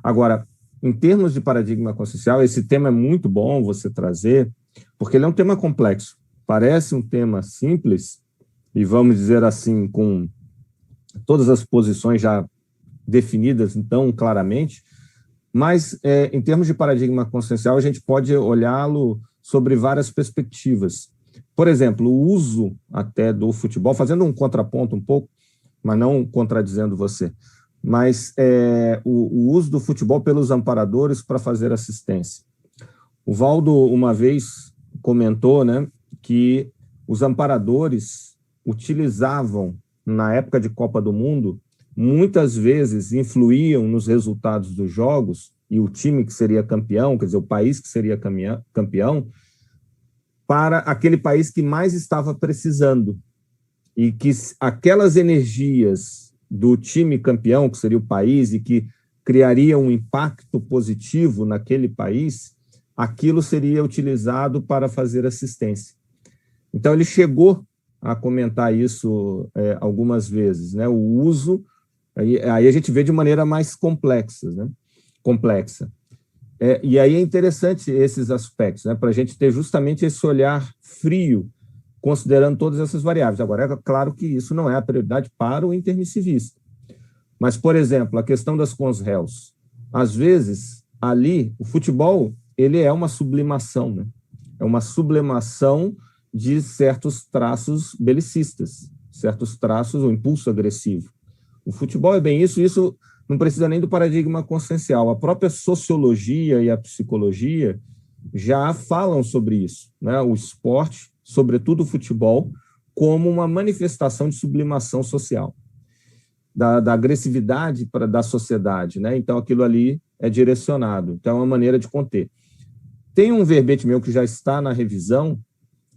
Agora, em termos de paradigma consciencial, esse tema é muito bom você trazer, porque ele é um tema complexo. Parece um tema simples, e vamos dizer assim, com todas as posições já definidas tão claramente, mas em termos de paradigma consciencial, a gente pode olhá-lo sobre várias perspectivas. Por exemplo, o uso até do futebol, fazendo um contraponto um pouco, mas não contradizendo você, mas o uso do futebol pelos amparadores para fazer assistência. O Valdo, uma vez, comentou, né, que os amparadores utilizavam, na época de Copa do Mundo, muitas vezes influíam nos resultados dos jogos, e o time que seria campeão, quer dizer, o país que seria campeão, para aquele país que mais estava precisando. E que aquelas energias do time campeão, que seria o país, e que criaria um impacto positivo naquele país, aquilo seria utilizado para fazer assistência. Então, ele chegou a comentar isso algumas vezes, né? O uso, aí a gente vê de maneira mais complexa, né? E aí é interessante esses aspectos, né? Para a gente ter justamente esse olhar frio, considerando todas essas variáveis. Agora, é claro que isso não é a prioridade para o intermissivista. Mas, por exemplo, a questão das consréus. Às vezes, ali, o futebol, ele é uma sublimação, né? É uma sublimação de certos traços belicistas, certos traços, o impulso agressivo. O futebol é bem isso não precisa nem do paradigma consciencial. A própria sociologia e a psicologia já falam sobre isso, né? O esporte, sobretudo o futebol, como uma manifestação de sublimação social, da agressividade da sociedade, né? Então, aquilo ali é direcionado. Então, é uma maneira de conter. Tem um verbete meu que já está na revisão,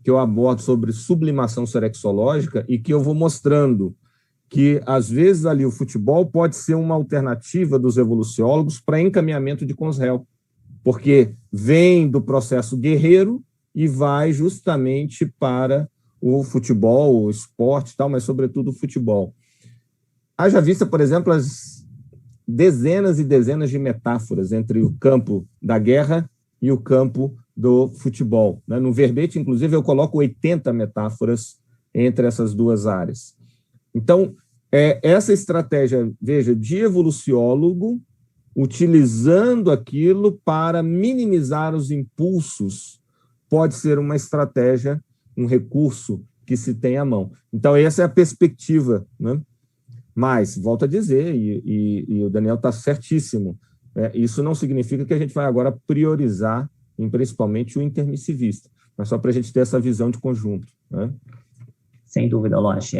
que eu abordo sobre sublimação serexológica e que eu vou mostrando que, às vezes, ali o futebol pode ser uma alternativa dos evoluciólogos para encaminhamento de consréu, porque vem do processo guerreiro e vai justamente para o futebol, o esporte, tal, mas, sobretudo, o futebol. Haja vista, por exemplo, as dezenas e dezenas de metáforas entre o campo da guerra e o campo do futebol, né? No verbete, inclusive, eu coloco 80 metáforas entre essas duas áreas. Então, essa estratégia, veja, de evoluciólogo, utilizando aquilo para minimizar os impulsos, pode ser uma estratégia, um recurso que se tem à mão. Então, essa é a perspectiva, né? Mas, volto a dizer, e o Daniel está certíssimo, isso não significa que a gente vai agora priorizar, principalmente, o intermissivista, mas só para a gente ter essa visão de conjunto, né? Sem dúvida, Loche.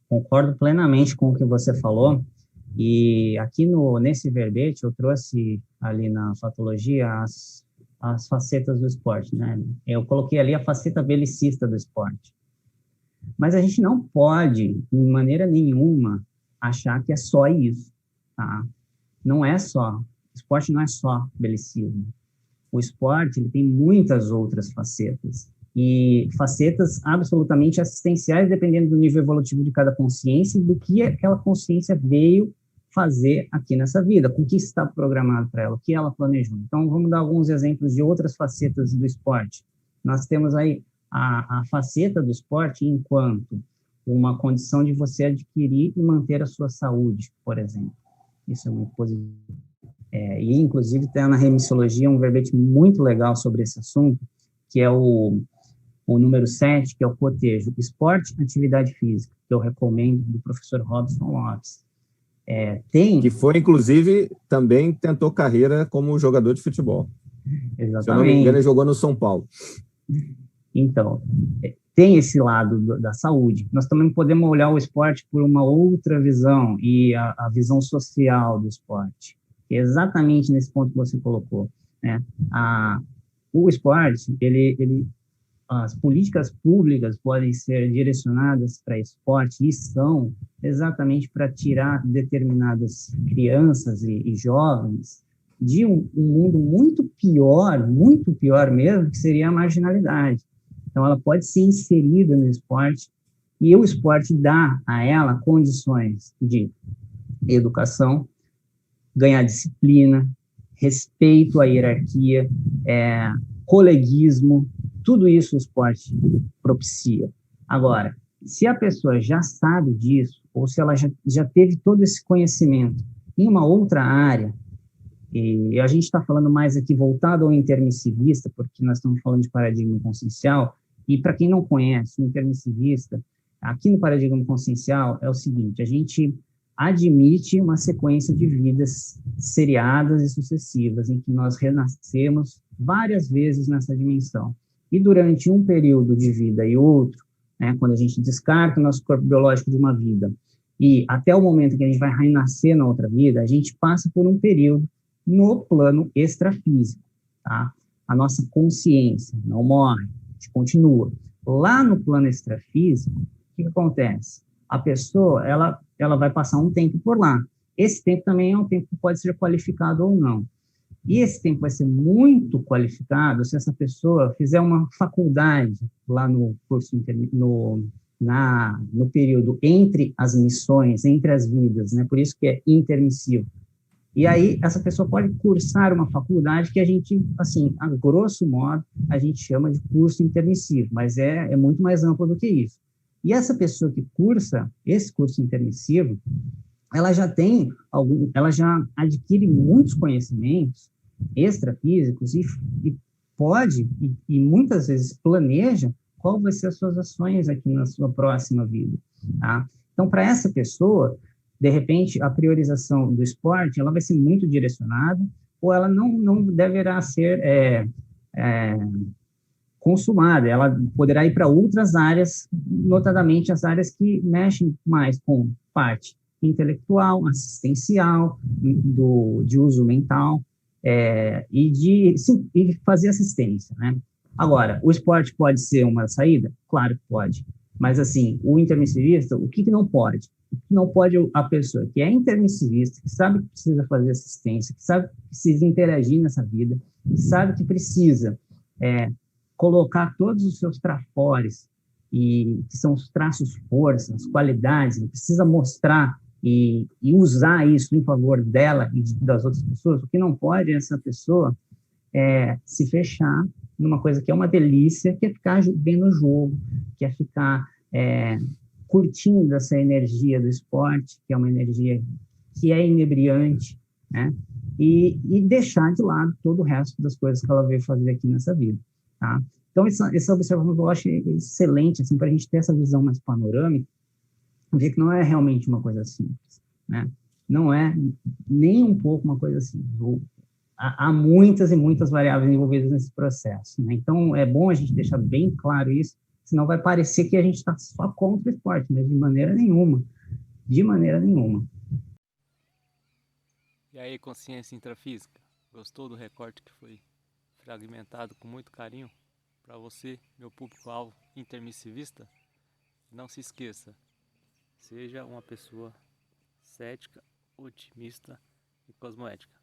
Concordo plenamente com o que você falou, e aqui nesse verbete eu trouxe ali na fatologia as facetas do esporte, né? Eu coloquei ali a faceta belicista do esporte. Mas a gente não pode, de maneira nenhuma, achar que é só isso, tá? Não é só. O esporte não é só belicismo. O esporte, ele tem muitas outras facetas. E facetas absolutamente assistenciais, dependendo do nível evolutivo de cada consciência e do que aquela consciência veio fazer aqui nessa vida, com o que está programado para ela, o que ela planejou. Então, vamos dar alguns exemplos de outras facetas do esporte. Nós temos aí a faceta do esporte enquanto uma condição de você adquirir e manter a sua saúde, por exemplo. Isso é muito positivo. E, inclusive, tem na remissiologia um verbete muito legal sobre esse assunto, que é o número 7, que é o cotejo esporte e atividade física, que eu recomendo, do professor Robson Lopes. Que foi, inclusive, também tentou carreira como jogador de futebol. Exatamente. Se eu não me engano, ele jogou no São Paulo. Então, tem esse lado da saúde. Nós também podemos olhar o esporte por uma outra visão, e a visão social do esporte, que é exatamente nesse ponto que você colocou, né? O esporte, as políticas públicas podem ser direcionadas para esporte e são exatamente para tirar determinadas crianças e jovens de um mundo muito pior mesmo, que seria a marginalidade. Então, ela pode ser inserida no esporte e o esporte dá a ela condições de educação, ganhar disciplina, respeito à hierarquia, coleguismo, tudo isso o esporte propicia. Agora, se a pessoa já sabe disso, ou se ela já teve todo esse conhecimento em uma outra área, e a gente está falando mais aqui voltado ao intermissivista, porque nós estamos falando de paradigma consciencial, e para quem não conhece, o intermissivista, aqui no paradigma consciencial é o seguinte, a gente admite uma sequência de vidas seriadas e sucessivas, em que nós renascemos várias vezes nessa dimensão. E durante um período de vida e outro, né, quando a gente descarta o nosso corpo biológico de uma vida, e até o momento que a gente vai renascer na outra vida, a gente passa por um período no plano extrafísico, tá? A nossa consciência não morre, a gente continua. Lá no plano extrafísico, o que acontece? A pessoa, ela vai passar um tempo por lá. Esse tempo também é um tempo que pode ser qualificado ou não. E esse tempo vai ser muito qualificado se essa pessoa fizer uma faculdade lá no curso, no período entre as missões, entre as vidas, né? Por isso que é intermissivo. E aí, essa pessoa pode cursar uma faculdade que a gente, assim, a grosso modo, a gente chama de curso intermissivo, mas é muito mais amplo do que isso. E essa pessoa que cursa esse curso intermissivo, ela já adquire muitos conhecimentos extrafísicos e pode, e muitas vezes planeja qual vai ser as suas ações aqui na sua próxima vida, tá? Então, para essa pessoa, de repente, a priorização do esporte, ela vai ser muito direcionada, ou ela não deverá ser consumada, ela poderá ir para outras áreas, notadamente as áreas que mexem mais com parte intelectual, assistencial, de uso mental, e fazer assistência, né? Agora, o esporte pode ser uma saída? Claro que pode, mas assim, o intermissivista, o que não pode? O que não pode a pessoa que é intermissivista, que sabe que precisa fazer assistência, que sabe que precisa interagir nessa vida, que sabe que precisa colocar todos os seus trafores, e que são os traços força, as qualidades, precisa mostrar e usar isso em favor dela e das outras pessoas. O que não pode é essa pessoa se fechar numa coisa que é uma delícia, que é ficar vendo o jogo, que é ficar curtindo essa energia do esporte, que é uma energia que é inebriante, né? E deixar de lado todo o resto das coisas que ela veio fazer aqui nessa vida, tá? Então, essa observação eu acho excelente, assim, para a gente ter essa visão mais panorâmica, ver que não é realmente uma coisa simples, né? Não é nem um pouco uma coisa simples. Há muitas e muitas variáveis envolvidas nesse processo, né? Então, é bom a gente deixar bem claro isso, senão vai parecer que a gente está só contra o esporte, mas de maneira nenhuma. De maneira nenhuma. E aí, consciência intrafísica? Gostou do recorte que foi fragmentado com muito carinho? Para você, meu público-alvo intermissivista? Não se esqueça, seja uma pessoa cética, otimista e cosmoética.